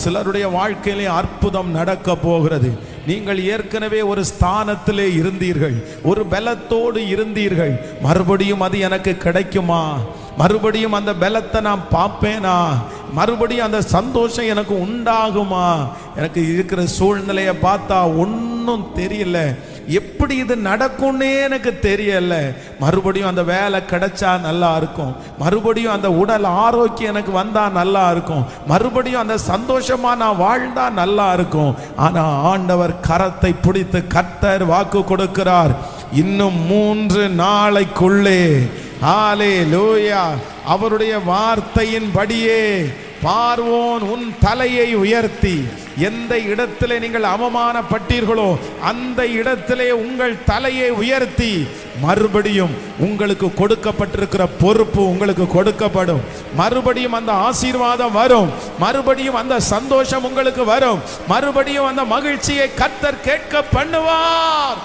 சிலருடைய வாழ்க்கையிலே அற்புதம் நடக்க போகிறது. நீங்கள் ஏற்கனவே ஒரு ஸ்தானத்திலே இருந்தீர்கள், ஒரு பலத்தோடு இருந்தீர்கள். மறுபடியும் அது எனக்கு கிடைக்குமா? மறுபடியும் அந்த பலத்தை நான் பார்ப்பேனா? மறுபடியும் அந்த சந்தோஷம் எனக்கு உண்டாகுமா? எனக்கு இருக்கிற சூழ்நிலையை பார்த்தா ஒன்றும் தெரியல, எப்படி இது நடக்கும்னே எனக்கு தெரியல. மறுபடியும் அந்த வேலை கிடைச்சா நல்லா இருக்கும், மறுபடியும் அந்த உடல் ஆரோக்கியம் எனக்கு வந்தா நல்லா இருக்கும், மறுபடியும் அந்த சந்தோஷமா நான் வாழ்ந்தா நல்லா இருக்கும். ஆனா ஆண்டவர் கரத்தை பிடித்து கர்த்தர் வாக்கு கொடுக்கிறார், இன்னும் 3 நாளைக்குள்ளே ஹல்லேலூயா அவருடைய வார்த்தையின்படியே பார்வோன் உன் தலையை உயர்த்தி, எந்த இடத்திலே நீங்கள் அவமானப்பட்டீர்களோ அந்த இடத்திலே உங்கள் தலையை உயர்த்தி, மறுபடியும் உங்களுக்கு கொடுக்கப்பட்டிருக்கிற பொறுப்பு உங்களுக்கு கொடுக்கப்படும். மறுபடியும் அந்த ஆசீர்வாதம் வரும், மறுபடியும் அந்த சந்தோஷம் உங்களுக்கு வரும், மறுபடியும் அந்த மகிழ்ச்சியை கர்த்தர் கேட்க பண்ணுவார்.